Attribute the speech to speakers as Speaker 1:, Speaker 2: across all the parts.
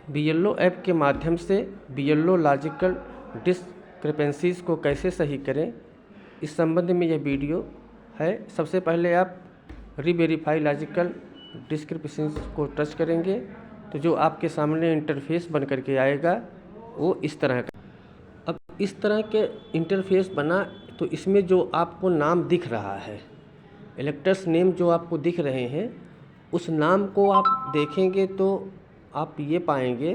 Speaker 1: BLO app के माध्यम से बीएलओ लॉजिकल डिस्क्रिपेंसीज को कैसे सही करें, इस संबंध में यह वीडियो है। सबसे पहले आप रीवेरीफाई लॉजिकल डिस्क्रिपेंसीज को टच करेंगे तो जो आपके सामने इंटरफेस बन करके आएगा वो इस तरह का। अब इस तरह के इंटरफेस बना तो इसमें जो आपको नाम दिख रहा है, इलेक्टर्स नेम जो आपको दिख रहे हैं, उस नाम को आप देखेंगे तो आप ये पाएंगे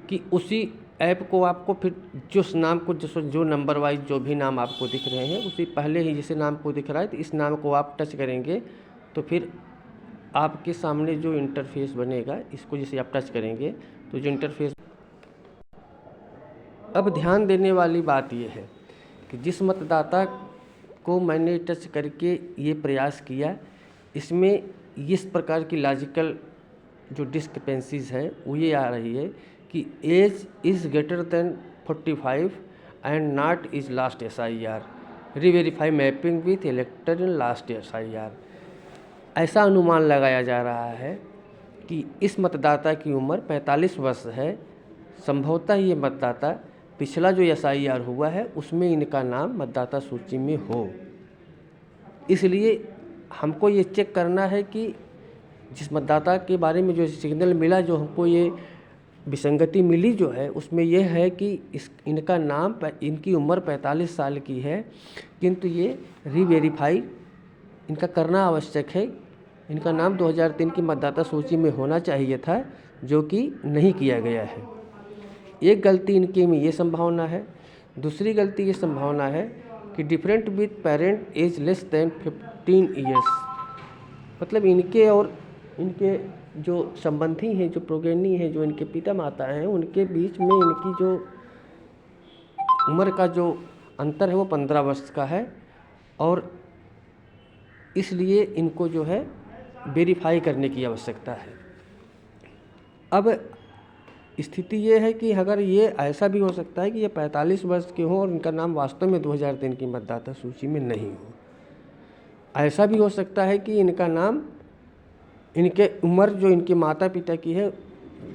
Speaker 1: कि उसी ऐप को आपको फिर जिस नाम को जो नंबर वाइज जो भी नाम आपको दिख रहे हैं उसी पहले ही जैसे नाम को दिख रहा है तो इस नाम को आप टच करेंगे तो फिर आपके सामने जो इंटरफेस बनेगा, इसको जैसे आप टच करेंगे तो जो इंटरफेस। अब ध्यान देने वाली बात यह है कि जिस मतदाता को मैंने टच करके ये प्रयास किया, इसमें इस प्रकार की लॉजिकल जो डिस्क्रिपेंसीज हैं वो ये आ रही है कि age is greater than 45 and not is last SIR, reverify mapping with elector in last SIR। ऐसा अनुमान लगाया जा रहा है कि इस मतदाता की उम्र 45 वर्ष है। संभवतः ये मतदाता पिछला जो SIR हुआ है उसमें इनका नाम मतदाता सूची में हो। इसलिए हमको ये चेक करना है कि जिस मतदाता के बारे में जो सिग्नल मिला, जो हमको ये विसंगति मिली जो है, उसमें यह है कि इनका नाम इनकी उम्र 45 साल की है, किंतु ये रीवेरीफाई इनका करना आवश्यक है। इनका नाम 2003 की मतदाता सूची में होना चाहिए था, जो कि नहीं किया गया है। एक गलती इनके में ये संभावना है। दूसरी गलती ये संभावना है कि different with parent age less than 15 years, मतलब इनके और इनके जो संबंधी हैं, जो प्रोगेनी हैं, जो इनके पिता माता हैं, उनके बीच में इनकी जो उम्र का जो अंतर है वो 15 वर्ष का है और इसलिए इनको जो है वेरीफाई करने की आवश्यकता है। अब स्थिति ये है कि अगर ये ऐसा भी हो सकता है कि ये 45 वर्ष के हों और इनका नाम वास्तव में 2003 की मतदाता सूची में नहीं हो। ऐसा भी हो सकता है कि इनका नाम, इनके उम्र जो इनके माता पिता की है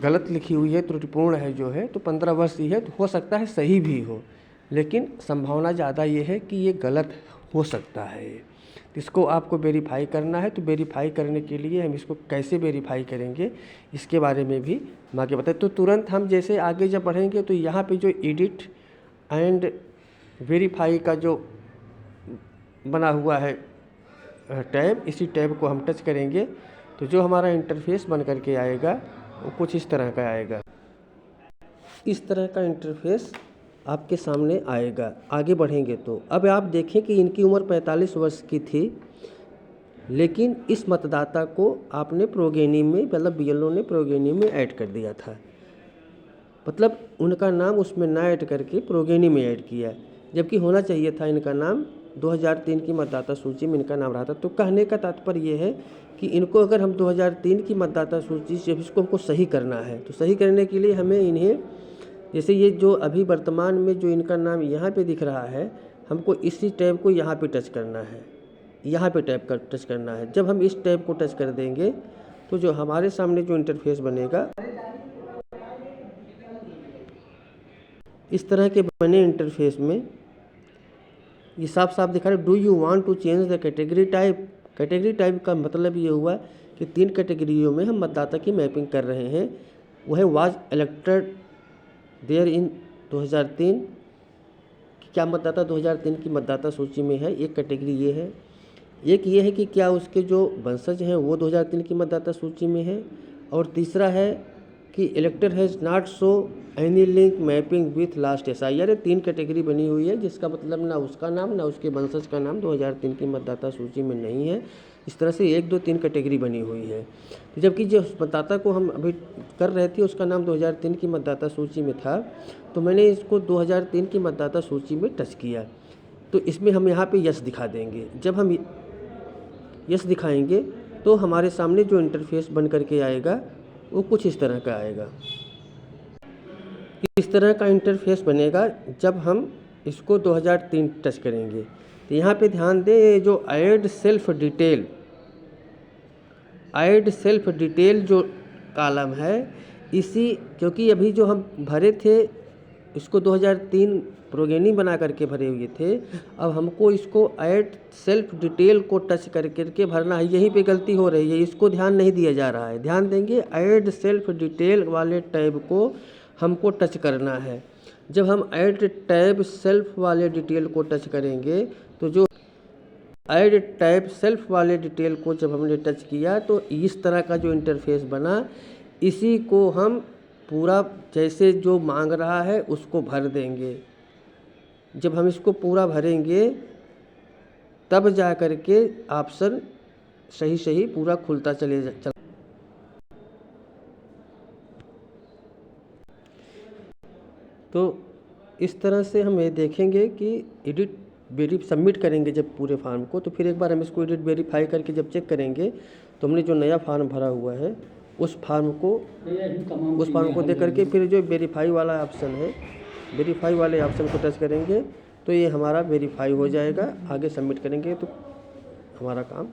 Speaker 1: गलत लिखी हुई है, त्रुटिपूर्ण है जो है, तो 15 वर्ष ही है, तो हो सकता है सही भी हो, लेकिन संभावना ज़्यादा ये है कि ये गलत हो सकता है। इसको आपको वेरीफाई करना है। तो वेरीफाई करने के लिए हम इसको कैसे वेरीफाई करेंगे इसके बारे में भी हम आगे बताएं। तो तुरंत हम जैसे आगे जब बढ़ेंगे तो यहाँ पे जो एडिट एंड वेरीफाई का जो बना हुआ है टैब, इसी टैब को हम टच करेंगे तो जो हमारा इंटरफेस बन करके आएगा वो कुछ इस तरह का आएगा। इस तरह का इंटरफेस आपके सामने आएगा। आगे बढ़ेंगे तो अब आप देखें कि इनकी उम्र 45 वर्ष की थी, लेकिन इस मतदाता को आपने प्रोगेनी में, मतलब बीएलओ ने प्रोगेनी में ऐड कर दिया था, मतलब उनका नाम उसमें ना ऐड करके प्रोगेनी में ऐड किया, जबकि होना चाहिए था इनका नाम 2003 की मतदाता सूची में इनका नाम रहा था। तो कहने का तात्पर्य ये है कि इनको अगर हम 2003 की मतदाता सूची से इसको हमको सही करना है, तो सही करने के लिए हमें इन्हें, जैसे ये जो अभी वर्तमान में जो इनका नाम यहाँ पे दिख रहा है, हमको इसी टैब को यहाँ पे टच करना है, यहाँ पे टैब का टच करना है। जब हम इस टैब को टच कर देंगे तो जो हमारे सामने जो इंटरफेस बनेगा, इस तरह के बने इंटरफेस में ये साफ साफ दिखा रहा है, do you want to change the category type. Category type का मतलब ये हुआ कि 3 कैटेगरियों में हम मतदाता की मैपिंग कर रहे हैं। वह वाज इलेक्टेड देयर इन 2003, क्या मतदाता 2003 की मतदाता सूची में है, एक कैटेगरी ये है। एक ये है कि क्या उसके जो वंशज हैं वो 2003 की मतदाता सूची में है, और तीसरा है कि इलेक्टर has not show any link mapping with last SIR। 3 category बनी हुई है, जिसका मतलब ना उसका नाम ना उसके वंशज का नाम 2003 की मतदाता सूची में नहीं है। इस तरह से 1, 2, 3 कैटेगरी बनी हुई है। तो जबकि जो मतदाता को हम अभी कर रहे थे उसका नाम 2003 की मतदाता सूची में था, तो मैंने इसको 2003 की मतदाता सूची में टच किया। तो इसमें हम यहाँ पे यस दिखा देंगे। जब हम यस दिखाएंगे तो हमारे सामने जो इंटरफेस बन करके आएगा वो कुछ इस तरह का आएगा। इस तरह का इंटरफेस बनेगा जब हम इसको 2003 टच करेंगे। तो यहाँ पे ध्यान दें, जो ऐड सेल्फ डिटेल जो कॉलम है, इसी क्योंकि अभी जो हम भरे थे इसको 2003 प्रोगेनी बना करके भरे हुए थे, अब हमको इसको ऐड सेल्फ डिटेल को टच कर करके भरना है। यहीं पे गलती हो रही है, इसको ध्यान नहीं दिया जा रहा है। ध्यान देंगे, ऐड सेल्फ डिटेल वाले टैब को हमको टच करना है। जब हम ऐड टैब सेल्फ वाले डिटेल को टच करेंगे तो जो ऐड टैब सेल्फ वाले डिटेल को जब हमने टच किया तो इस तरह का जो इंटरफेस बना, इसी को हम पूरा जैसे जो मांग रहा है उसको भर देंगे। जब हम इसको पूरा भरेंगे तब जा कर के ऑप्शन सही पूरा खुलता चला। तो इस तरह से हम ये देखेंगे कि एडिट सबमिट करेंगे जब पूरे फार्म को, तो फिर एक बार हम इसको एडिट वेरीफाई करके जब चेक करेंगे तो हमने जो नया फार्म भरा हुआ है उस फार्म को देख करके फिर जो वेरीफाई वाला ऑप्शन है, वेरीफाई वाले ऑप्शन को टच करेंगे तो ये हमारा वेरीफाई हो जाएगा। आगे सबमिट करेंगे तो हमारा काम